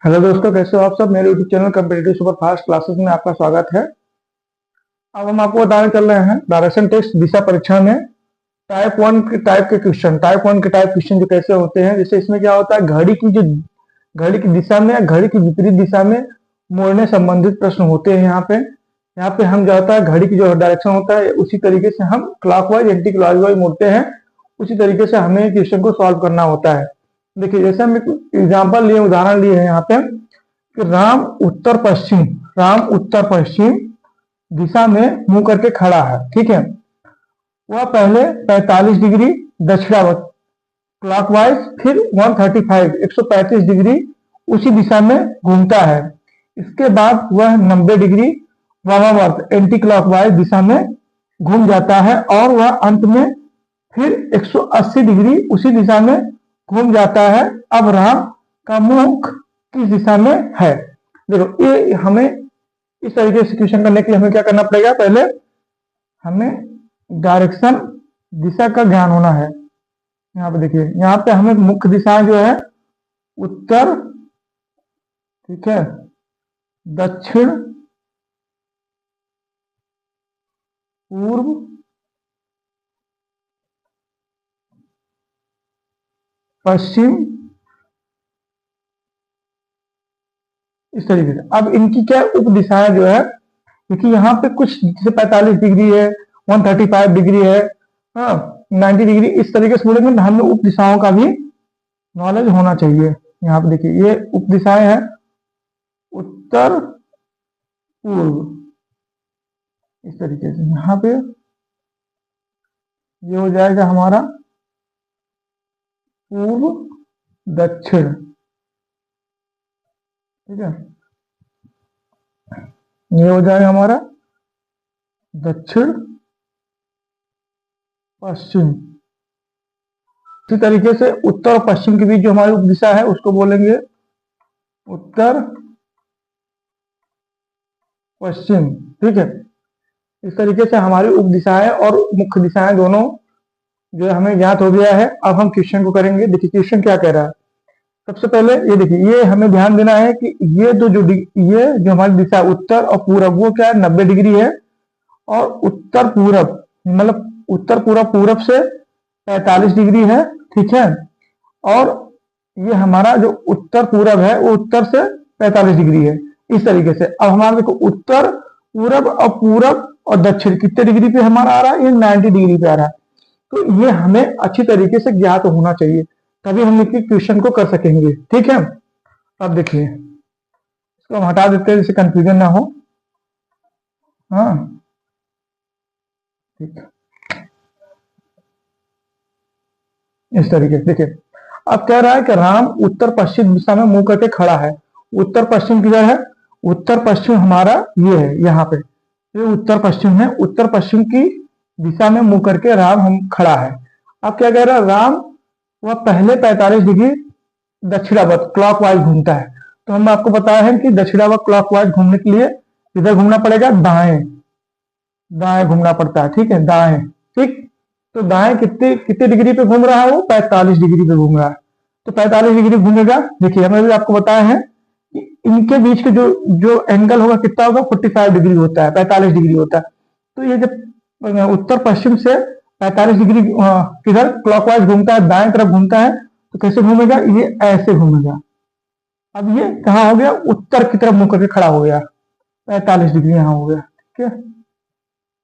Hello दोस्तों, कैसे हो आप सब। मेरे YouTube channel competitive super fast classes में आपका स्वागत है। अब हम आपको बताने चल रहे हैं डायरेक्शन टेस्ट दिशा परीक्षण में टाइप वन के टाइप क्वेश्चन जो कैसे होते हैं। जैसे इसमें क्या होता है, घड़ी की दिशा में या घड़ी की विपरीत दिशा में मोड़ने संबंधित प्रश्न होते हैं। यहाँ पे हम जो होता है, घड़ी की जो डायरेक्शन होता है उसी तरीके से हम क्लॉकवाइज एंटी क्लॉकवाइज मोड़ते हैं। उसी तरीके से हमें क्वेश्चन को सॉल्व करना होता है। देखिए, जैसे हम एग्जाम्पल लिए, उदाहरण लिए हैं यहाँ पे कि राम उत्तर पश्चिम दिशा में मुंह करके खड़ा है। ठीक है, वह पहले 45 डिग्री दक्षिणावर्त क्लॉकवाइज, फिर 135 डिग्री उसी दिशा में घूमता है। इसके बाद वह 90 डिग्री वामावर्त एंटी क्लॉकवाइज दिशा में घूम जाता है और वह अंत में फिर 180 डिग्री उसी दिशा में घूम जाता है। अब राम का मुख किस दिशा में है। देखो, ये हमें इस तरीके से क्वेश्चन करने के लिए हमें क्या करना पड़ेगा, पहले हमें डायरेक्शन दिशा का ज्ञान होना है। यहाँ पे देखिए, यहाँ पे हमें मुख्य दिशाएं जो है उत्तर, ठीक है, दक्षिण, पूर्व, पश्चिम, इस तरीके से। अब इनकी क्या उप दिशाएं जो है, क्योंकि यहाँ पे कुछ जैसे 45 डिग्री है, 135 डिग्री है, हाँ 90 डिग्री, इस तरीके से बोलेंगे तो हमें उप दिशाओं का भी नॉलेज होना चाहिए। यहाँ पे देखिए, ये उप दिशाएं हैं उत्तर, पूर्व, इस तरीके से। यहाँ पे ये हो जाएगा हमारा पूर्व, दक्षिण, ठीक है, ये हो जाएगा हमारा दक्षिण, पश्चिम। इसी तरीके से उत्तर और पश्चिम के बीच जो हमारी उप दिशा है उसको बोलेंगे उत्तर पश्चिम। ठीक है, इस तरीके से हमारी उप दिशाएं और मुख्य दिशाएं दोनों जो हमें ज्ञात हो गया है। अब हम क्वेश्चन को करेंगे। देखिए, क्वेश्चन क्या कह रहा है। सबसे पहले ये देखिए, ये हमें ध्यान देना है कि ये जो हमारी दिशा उत्तर और पूरब, वो क्या है, 90 डिग्री है। और उत्तर पूरब मतलब उत्तर पूरब से 45 डिग्री है। ठीक है, और ये हमारा जो उत्तर पूरब है वो उत्तर से 45 डिग्री है, इस तरीके से। अब हमारा देखो, उत्तर पूरब और दक्षिण कितने डिग्री पे हमारा आ रहा है, ये 90 डिग्री पे आ रहा है। तो ये हमें अच्छी तरीके से ज्ञात होना चाहिए, तभी हम इस क्वेश्चन को कर सकेंगे। ठीक है, अब देखिए, इसको हम हटा देते हैं जिससे कंफ्यूजन ना हो। हाँ, ठीक है, इस तरीके से देखिए। अब कह रहा है कि राम उत्तर पश्चिम दिशा में मुंह करके खड़ा है। उत्तर पश्चिम किधर है, उत्तर पश्चिम हमारा ये है, यहाँ पे ये उत्तर पश्चिम है। उत्तर पश्चिम की दिशा में मुंह करके राम हम खड़ा है। अब क्या कह रहा है, राम वह पहले 45 डिग्री दक्षिणावर्त क्लॉकवाइज घूमता है। तो हम आपको बताया है कि दक्षिणावर्त क्लॉकवाइज घूमने के लिए इधर घूमना पड़ेगा, दाएं दाएं घूमना पड़ता है। ठीक है, दाएं। ठीक, तो दाएं कितने कितने डिग्री पे घूम रहा है, वो 45 डिग्री पे घूम रहा है। तो 45 डिग्री घूमेगा। देखिए, हमें भी आपको बताया है कि इनके बीच के जो जो एंगल होगा कितना होगा, 45 डिग्री होता है, 45 डिग्री होता है। तो ये जब उत्तर पश्चिम से 45 डिग्री किधर क्लॉकवाइज घूमता है, दाएं तरफ घूमता है, तो कैसे घूमेगा, ये ऐसे घूमेगा। अब ये कहाँ हो गया, उत्तर की तरफ मुंह करके खड़ा हो गया, 45 डिग्री यहाँ हो गया। ठीक है,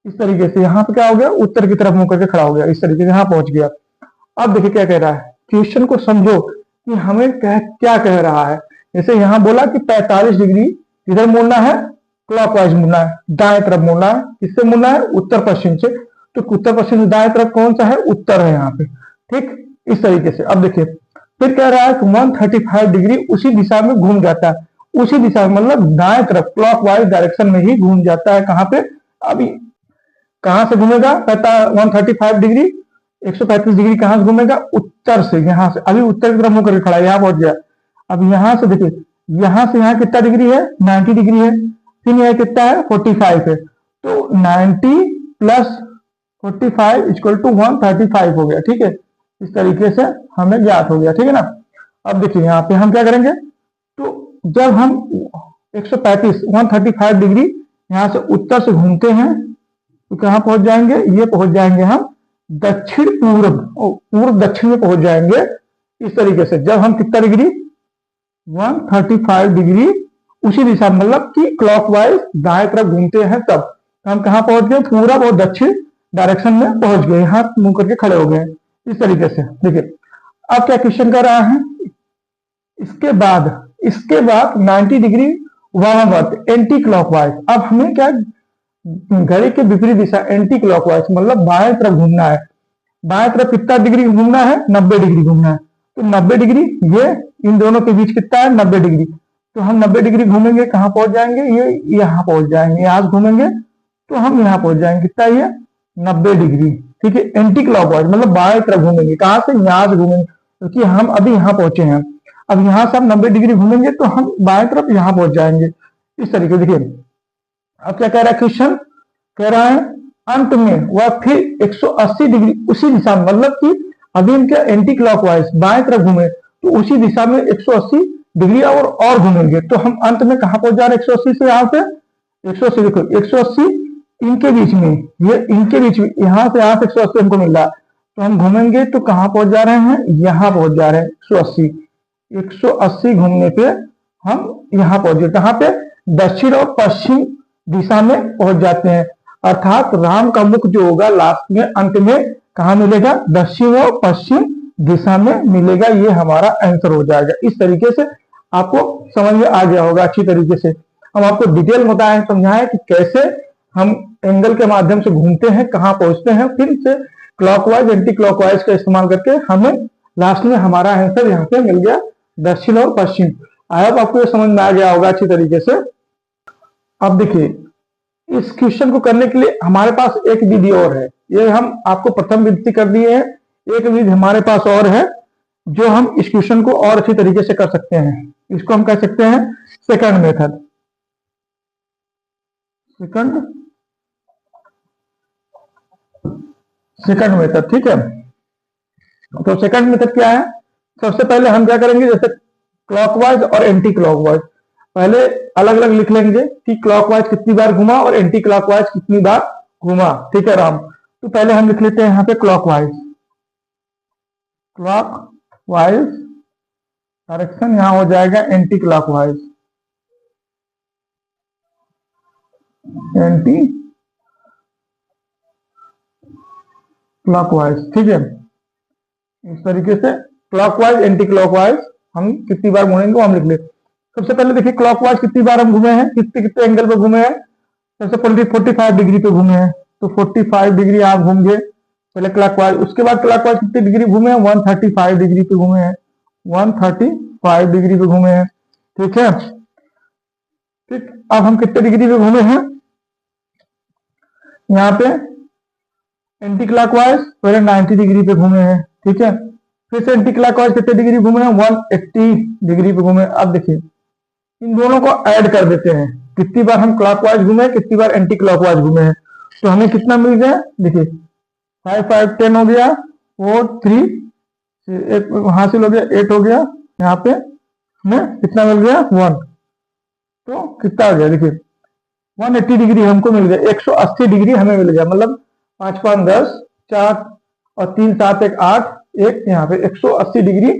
इस तरीके से यहाँ पे क्या हो गया, उत्तर की तरफ मुंह करके खड़ा हो गया, इस तरीके से यहाँ पहुंच गया। अब देखिए क्या कह रहा है, क्वेश्चन को समझो कि हमें क्या कह रहा है। जैसे यहाँ बोला कि 45 डिग्री इधर मुड़ना है, क्लॉकवाइज मुड़ना है, दाएं तरफ मुड़ना है। किससे मुड़ना है, उत्तर पश्चिम से। तो उत्तर पश्चिम से दाएं तरफ कौन सा है, उत्तर है यहाँ पे। ठीक, इस तरीके से। अब देखिए, फिर कह रहा है कि 135 डिग्री उसी दिशा में घूम जाता है। उसी दिशा में मतलब दाएं तरफ क्लॉकवाइज डायरेक्शन में ही घूम जाता है। कहाँ पे, अभी कहां से घूमेगा, 135 डिग्री 135 डिग्री कहां से घूमेगा, उत्तर से। यहां से अभी उत्तर की तरफ मुंह करके खड़ा है, यहां पहुंच गया। अब यहां से देखिए, यहां से यहां कितना डिग्री है, 90 डिग्री है। फिर यह कितना है, 45 है। तो 90 प्लस 45 इक्वल टू 135 हो गया। ठीक है, इस तरीके से हमें ज्ञात हो गया। ठीक है ना। अब देखिए, यहाँ पे हम क्या करेंगे, तो जब हम 135 135 डिग्री यहाँ से उत्तर से घूमते हैं तो कहाँ पहुंच जाएंगे, ये पहुंच जाएंगे हम दक्षिण पूर्व, पूर्व दक्षिण में पहुंच जाएंगे। इस तरीके से जब हम कितना डिग्री 135 डिग्री उसी दिशा मतलब कि क्लॉकवाइज दाएं तरफ घूमते हैं तब हम कहाँ पहुंच गए, पूरा वो दक्षिण डायरेक्शन में पहुंच गए, यहाँ मुंह करके खड़े हो गए इस तरीके से। देखिए अब क्या क्वेश्चन कर रहा है, इसके बाद 90 डिग्री वामावर्त एंटी क्लॉकवाइज। अब हमें क्या घड़ी के विपरीत दिशा एंटी क्लॉकवाइज मतलब बाएं तरफ घूमना है। बाएं तरफ कितना डिग्री घूमना है, 90 डिग्री घूमना है। तो 90 डिग्री ये इन दोनों के बीच कितना है, 90 डिग्री। तो हम 90 डिग्री घूमेंगे, कहाँ पहुंच जाएंगे, ये यहाँ पहुंच जाएंगे। यहाँ घूमेंगे तो हम यहाँ पहुंच जाएंगे, कितना ये 90 डिग्री। ठीक है, एंटी क्लॉकवाइज मतलब बाएं तरफ घूमेंगे। कहाँ से, यहाँ से घूमेंगे, क्योंकि हम अभी यहाँ पहुंचे हैं। अब यहाँ से हम 90 डिग्री घूमेंगे तो हम बाएं तरफ यहाँ पहुंच जाएंगे इस तरीके। देखिए अब क्या कह रहा है क्वेश्चन, कह रहा है अंत में वह फिर 180 डिग्री उसी दिशा में, मतलब कि अभी हम क्या एंटी क्लॉकवाइज बाएं तरफ घूमे तो उसी दिशा में 180 डिग्री और घूमेंगे। तो हम अंत में कहाँ पहुंच जा रहे हैं, 180 से यहाँ से 180, देखो 180 इनके बीच में, ये इनके बीच में, यहाँ से 180 हमको मिल रहा है। तो हम घूमेंगे तो कहाँ पहुंच जा रहे हैं, यहाँ पहुंच जा रहे हैं 180 घूमने पे हम यहाँ पहुंच गए। कहाँ पे, दक्षिण और पश्चिम दिशा में पहुंच जाते हैं। अर्थात राम का मुख जो होगा लास्ट में अंत में कहाँ मिलेगा, दक्षिण और पश्चिम दिशा में मिलेगा। ये हमारा आंसर हो जाएगा। इस तरीके से आपको समझ में आ गया होगा अच्छी तरीके से। हम आपको डिटेल बताएं, समझाएं कि कैसे हम एंगल के माध्यम से घूमते हैं, कहाँ पहुंचते हैं, फिर से क्लॉकवाइज एंटी क्लॉकवाइज का इस्तेमाल करके हमें लास्ट में हमारा आंसर यहाँ पे मिल गया, दक्षिण और पश्चिम। आई होप आपको ये समझ में आ गया होगा अच्छी तरीके से। अब देखिए इस क्वेश्चन को करने के लिए हमारे पास एक विधि और है। ये हम आपको प्रथम विधि कर दिए हैं, एक विधि हमारे पास और है जो हम इस क्वेश्चन को और अच्छी तरीके से कर सकते हैं। इसको हम कह सकते हैं सेकंड मेथड। सेकंड मेथड, ठीक है। तो सेकंड मेथड क्या है, सबसे पहले हम क्या करेंगे, जैसे क्लॉकवाइज और एंटी क्लॉकवाइज पहले अलग अलग लिख लेंगे कि क्लॉकवाइज कितनी बार घुमा और एंटी क्लॉकवाइज कितनी बार घुमा। ठीक है राम, तो पहले हम लिख लेते हैं यहाँ पे क्लॉकवाइज डायरेक्शन, यहाँ हो जाएगा एंटी क्लॉकवाइज, एंटी क्लॉकवाइज। ठीक है, इस तरीके से क्लॉकवाइज एंटी क्लॉकवाइज हम कितनी बार घूमेंगे वो हम लिख लेते। सबसे पहले देखिए क्लॉकवाइज कितनी बार हम घूमे हैं, कितने कितने एंगल पे घूमे हैं। सबसे पहले 45 डिग्री पे घूमे हैं, तो 45 डिग्री आप घूम गए पहले क्लॉकवाइज। उसके बाद क्लॉकवाइज कितनी डिग्री घूमे हैं, 135 डिग्री पे घूमे हैं, 135 डिग्री पे घूमे हैं। ठीक है, ठीक। अब हम कितने डिग्री पे घूमे हैं, यहाँ पे एंटी क्लॉकवाइज पहले 90 डिग्री पे घूमे हैं। ठीक है, फिर से एंटी क्लॉकवाइज कितने डिग्री घूमे हैं, 180 डिग्री पे घूमे। अब देखिए इन दोनों को ऐड कर देते हैं, कितनी बार हम क्लॉकवाइज घूमे, कितनी बार एंटी क्लॉकवाइज घूमे हैं। तो हमें कितना मिल गया, देखिए 5 5 10 हो गया, 4 3 हासिल हो गया, 8 हो गया। यहाँ पे हमें कितना मिल गया, 1। तो कितना हो गया, देखिए 180 डिग्री हमको मिल गया, 180 डिग्री हमें मिल गया। मतलब 5 5 10, 4 और 3 7 1 8, एक यहाँ पे 180 डिग्री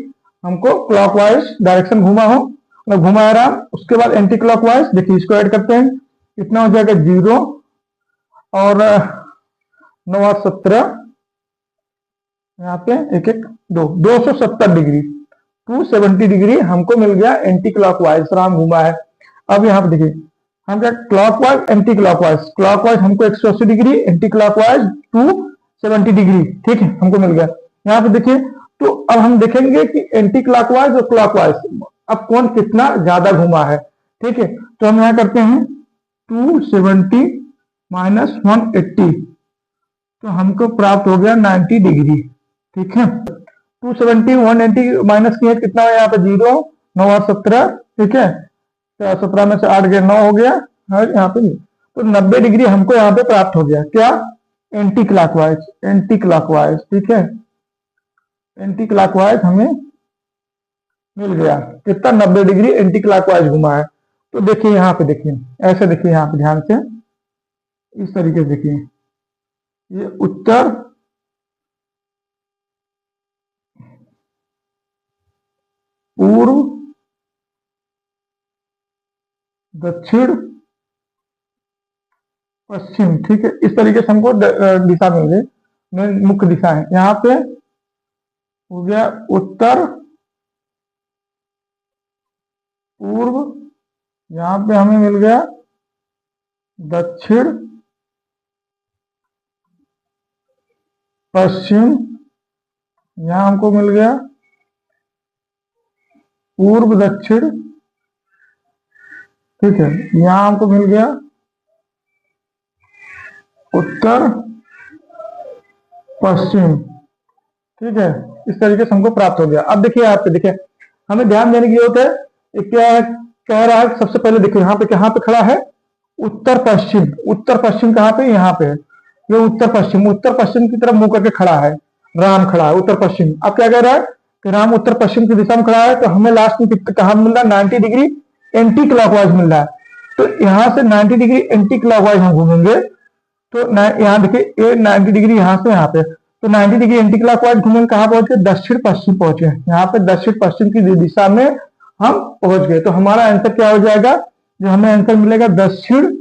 हमको क्लॉकवाइज डायरेक्शन घुमा हो, मैं घुमा रहा। उसके बाद एंटी क्लॉकवाइज, देखिए इसको ऐड करते हैं, कितना हो जाएगा 0 और 9 और 17, यहाँ पे 1 1 2, 270 डिग्री, 270 डिग्री हमको मिल गया एंटी क्लॉकवाइज राम घुमा है। अब यहाँ पे देखिए हम क्या, क्लॉकवाइज एंटी क्लॉकवाइज, क्लॉकवाइज हमको 180 डिग्री, एंटी क्लॉकवाइज 270 डिग्री, ठीक है हमको मिल गया। यहाँ पे देखिए, तो अब हम देखेंगे कि एंटी क्लॉकवाइज और क्लॉकवाइज अब कौन कितना ज्यादा घुमा है। ठीक है, तो हम यहाँ करते हैं 270 माइनस 180, तो हमको प्राप्त हो गया 90 डिग्री। ठीक है, 270 180 माइनस किया कितना है, यहाँ पे 0 9 और 17। ठीक है, 17 में से 8 गया 9 हो गया, यहाँ पे तो 90 डिग्री हमको यहाँ पे प्राप्त हो गया। क्या, एंटी क्लॉकवाइज, एंटी क्लॉकवाइज। ठीक है, एंटी क्लॉकवाइज हमें मिल गया कितना 90 डिग्री एंटी क्लॉकवाइज घुमा है। तो देखिए यहाँ पे, देखिए ऐसे, देखिए यहाँ पे ध्यान से इस तरीके से देखिए, ये उत्तर पूर्व दक्षिण पश्चिम, ठीक है, इस तरीके से हमको दिशा मिल गई, मुख्य दिशा है। यहाँ पे हो गया उत्तर पूर्व, यहाँ पे हमें मिल गया दक्षिण पश्चिम, यहाँ हमको मिल गया पूर्व दक्षिण, ठीक है, यहाँ हमको मिल गया उत्तर पश्चिम, ठीक है, इस तरीके से हमको प्राप्त हो गया। अब देखिए यहाँ पे, देखिए हमें ध्यान देने की जरूरत है, ये क्या है, कह रहा है सबसे पहले देखिए यहाँ पे कहाँ पे खड़ा है, उत्तर पश्चिम। उत्तर पश्चिम कहाँ पे, यहाँ पे है, ये उत्तर पश्चिम, उत्तर पश्चिम की तरफ मुंह करके खड़ा है, राम खड़ा है उत्तर पश्चिम। अब क्या कह रहा है कि राम उत्तर पश्चिम की दिशा में खड़ा है, तो हमें लास्ट में कहाँ मिल रहा है, 90 डिग्री एंटी क्लॉकवाइज मिल रहा है। तो यहाँ से 90 डिग्री एंटी क्लॉकवाइज हम घूमेंगे, तो यहाँ देखिए ये 90 डिग्री यहाँ से यहाँ पे, तो 90 डिग्री एंटी क्लॉकवाइज घूमेंगे, कहाँ पहुंच गए, दक्षिण पश्चिम पहुंचे। यहाँ पे दक्षिण पश्चिम की दिशा में हम पहुंच गए। तो हमारा आंसर क्या हो जाएगा, जो हमें आंसर मिलेगा दक्षिण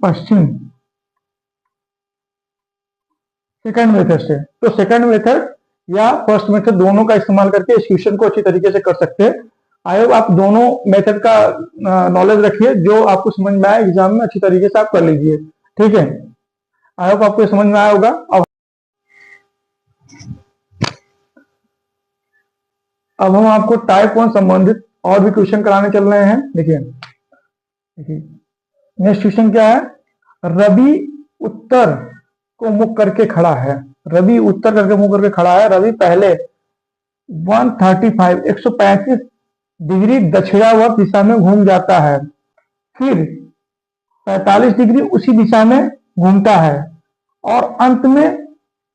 पश्चिम, सेकंड मेथड से। तो सेकंड मेथड या फर्स्ट मेथड दोनों का इस्तेमाल करके इस क्वेश्चन को अच्छी तरीके से कर सकते हैं। आई होप आप दोनों मेथड का नॉलेज रखिए, जो आपको समझ में आए एग्जाम में अच्छी तरीके से आप कर लीजिए, ठीक है। आई होप आपको समझ में आया होगा। अब हम आपको टाइप 1 संबंधित और भी क्वेश्चन कराने चल रहे हैं। देखिए नेक्स्ट क्वेश्चन क्या है, रवि उत्तर को मुख करके खड़ा है, रवि उत्तर करके मुख करके खड़ा है। रवि पहले 135 डिग्री दक्षिणावर्त दिशा में घूम जाता है, फिर 45 डिग्री उसी दिशा में घूमता है और अंत में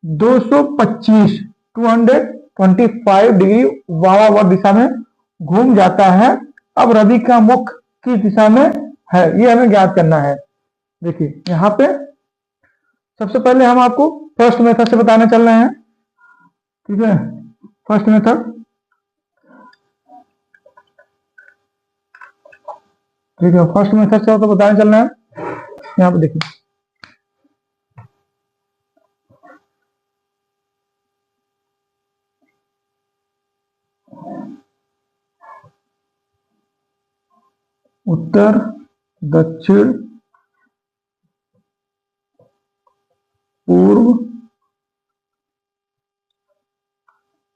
225 डिग्री वामावर्त दिशा में घूम जाता है। अब रवि का मुख किस दिशा में है, ये हमें ज्ञात करना है। देखिए यहाँ पे सबसे पहले हम आपको फर्स्ट मेथड से बताने चल रहे हैं, ठीक है। फर्स्ट मेथड, ठीक है, फर्स्ट मेथड से तो बताने चल रहे हैं। यहाँ पे देखिए उत्तर दक्षिण पूर्व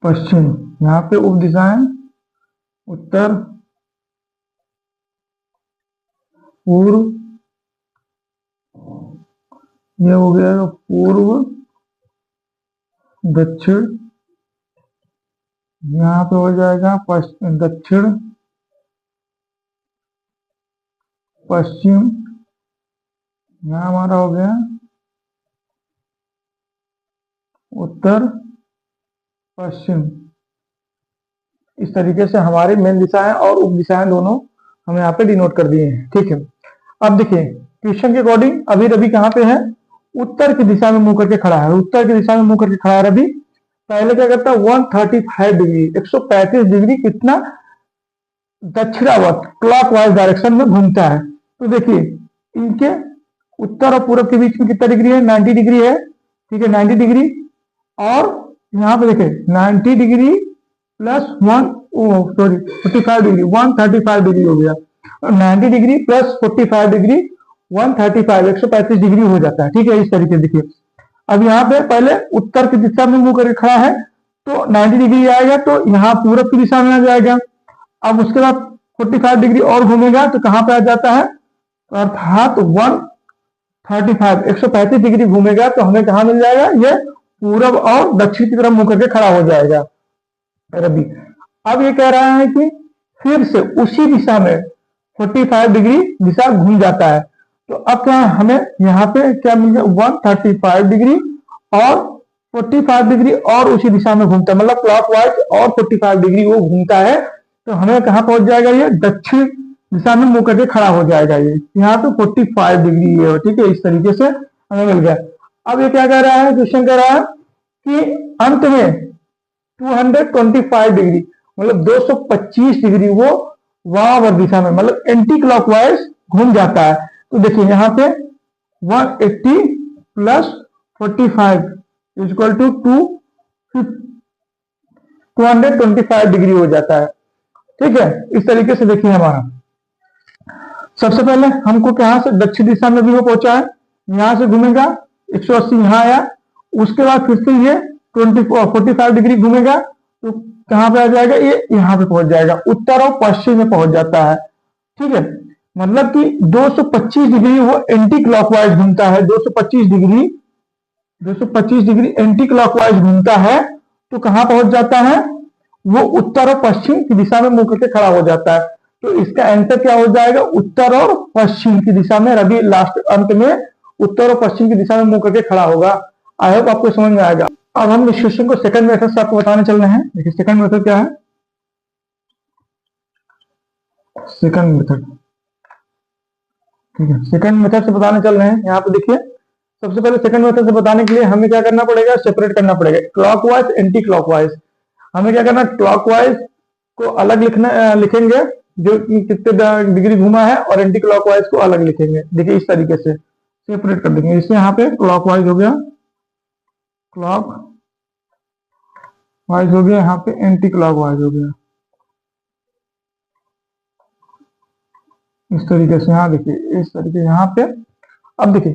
पश्चिम, यहाँ पे उप दिशाएं उत्तर पूर्व, ये हो गया पूर्व दक्षिण, यहाँ पे हो जाएगा दक्षिण पश्चिम, यहाँ हमारा हो गया उत्तर पश्चिम। इस तरीके से हमारी मेन दिशाएं और उप दिशाएं दोनों हम यहाँ पे डिनोट कर दिए हैं, ठीक है। अब देखिए क्वेश्चन के अकॉर्डिंग अभी रवि कहाँ पे है, उत्तर की दिशा में मुंह करके खड़ा है, उत्तर की दिशा में मुंह करके खड़ा है रवि। पहले क्या करता है, 135 डिग्री 135 डिग्री कितना दक्षिणावर्त क्लॉकवाइज डायरेक्शन में घूमता है। तो देखिए इनके उत्तर और पूर्व के बीच में कितना डिग्री है, 90 डिग्री है, ठीक है, 90 डिग्री। और यहाँ पे देखिए 90 डिग्री प्लस 45 डिग्री 135 डिग्री हो गया, 90 डिग्री प्लस 45 डिग्री 135 135 डिग्री हो जाता है, ठीक है। इस तरीके से देखिए अब यहाँ पे पहले उत्तर की दिशा में मुंह करके खड़ा है तो 90 डिग्री आएगा, तो यहाँ पूरब की दिशा में आ जाएगा। अब उसके बाद 45 डिग्री और घूमेगा तो कहाँ पे आ जाता है, अर्थात 135 डिग्री घूमेगा तो हमें कहाँ मिल जाएगा, ये पूरब और दक्षिण की तरफ मुंह करके खड़ा हो जाएगा रवि। अब ये कह रहा है कि फिर से उसी दिशा में 45 डिग्री दिशा घूम जाता है, तो अब क्या हमें यहाँ पे क्या मिल गया, 135 डिग्री और 45 डिग्री और उसी दिशा में घूमता है, मतलब क्लॉकवाइज और 45 डिग्री वो घूमता है, तो हमें कहाँ पहुंच जाएगा, ये दक्षिण दिशा में मुंह करके खड़ा हो जाएगा। ये यहाँ पे 45 डिग्री है, ठीक है, इस तरीके से हमें मिल गया। अब ये क्या कह रहा है, क्वेश्चन कह रहा है कि अंत में 225 डिग्री मतलब 225 डिग्री वो वामावर्त दिशा में मतलब एंटी क्लॉकवाइज घूम जाता है। तो देखिए यहाँ पे 180 प्लस 45 इक्वल टू 225 डिग्री हो जाता है, ठीक है। इस तरीके से देखिए हमारा सबसे पहले हमको कहां से दक्षिण दिशा में भी वो पहुंचा है, यहां से घूमेगा 180 यहां आया, उसके बाद फिर से ये 45 डिग्री घूमेगा तो कहां पे आ जाएगा, ये यहां पे पहुंच जाएगा, उत्तर और पश्चिम में पहुंच जाता है, ठीक है। मतलब कि 225 डिग्री वो एंटी क्लॉकवाइज घूमता है, 225 डिग्री एंटी क्लॉकवाइज घूमता है, तो कहां पहुंच जाता है, वो उत्तर और पश्चिम की दिशा में मुंह करके खड़ा हो जाता है। तो इसका आंसर क्या हो जाएगा, उत्तर और पश्चिम की दिशा में, रवि लास्ट अंत में उत्तर और पश्चिम की दिशा में मुंह करके खड़ा होगा। आई होप आपको समझ में आएगा। अब हम इस क्वेश्चन को सेकंड मेथड से आपको बताने चल रहे हैं। देखिए सेकंड मेथड क्या है, सेकंड मेथड, ठीक है, सेकंड मेथड से बताने चल रहे हैं। यहाँ पे देखिए सबसे पहले सेकंड मेथड से बताने के लिए हमें क्या करना पड़ेगा, सेपरेट करना पड़ेगा क्लॉकवाइज एंटी क्लॉकवाइज। हमें क्या करना, क्लॉकवाइज को अलग लिखेंगे जो कितने डिग्री घुमा है, और एंटी क्लॉकवाइज को अलग लिखेंगे। देखिए इस तरीके से सेपरेट कर देंगे। इससे यहाँ पे क्लॉकवाइज हो गया, क्लॉकवाइज हो गया, यहाँ पे एंटी क्लॉकवाइज हो गया, इस तरीके से। यहाँ देखिए इस तरीके यहाँ पे। अब देखिए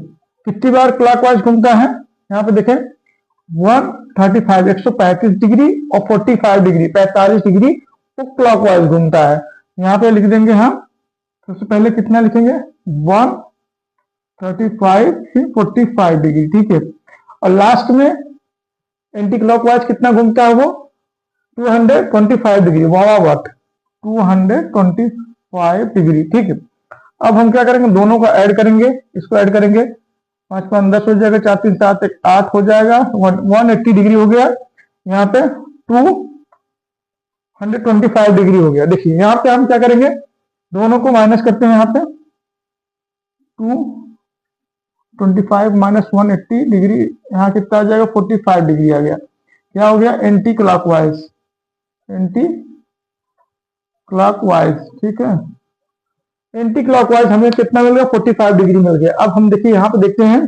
कितनी बार क्लॉकवाइज घूमता है, यहाँ पे देखें 135 135 डिग्री और 45 डिग्री 45 डिग्री वो क्लॉकवाइज घूमता है। यहाँ पे लिख देंगे हम, सबसे पहले कितना लिखेंगे 135 फिर 45 डिग्री, ठीक है। और लास्ट में एंटी क्लॉकवाइज कितना घूमता है, वो 225 डिग्री वामावर्त 225 डिग्री, ठीक है। अब हम क्या करेंगे, दोनों का ऐड करेंगे, इसको ऐड करेंगे, 5 5 10 हो जाएगा, 4 3 7 1 8 हो जाएगा, 180 डिग्री हो गया। यहाँ पे 225 डिग्री हो गया। देखिए यहाँ पे हम क्या करेंगे, दोनों को माइनस करते हैं। यहाँ पे 225 माइनस 180 डिग्री, यहाँ कितना आ जाएगा 45 डिग्री आ गया। क्या हो गया, एंटी क्लॉकवाइज, एंटी क्लॉकवाइज, ठीक है। एंटी क्लॉकवाइज हमें कितना मिल गया, 45 डिग्री मिल गया। अब हम देखिए यहाँ पे देखते हैं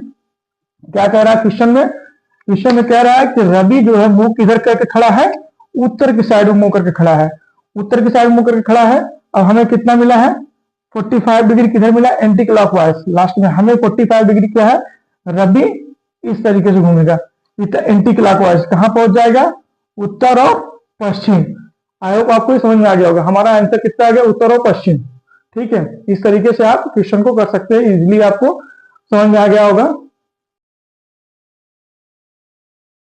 क्या कह रहा है क्वेश्चन में। क्वेश्चन में कह रहा है कि रवि जो है मुंह किधर करके खड़ा है, उत्तर की साइड में मुंह करके खड़ा है, उत्तर की साइड में मुंह करके खड़ा है। अब हमें कितना मिला है, 45 डिग्री किधर मिला, एंटी क्लॉकवाइज। लास्ट में हमें 45 डिग्री क्या है, रवि इस तरीके से घूमेगा, एंटी क्लॉकवाइज कहां पहुंच जाएगा, उत्तर और पश्चिम। आई होप आपको समझ में आ गया होगा। हमारा आंसर कितना आ गया, उत्तर और पश्चिम, ठीक है। इस तरीके से आप क्वेश्चन को कर सकते हैं, इजिली आपको समझ में आ गया होगा।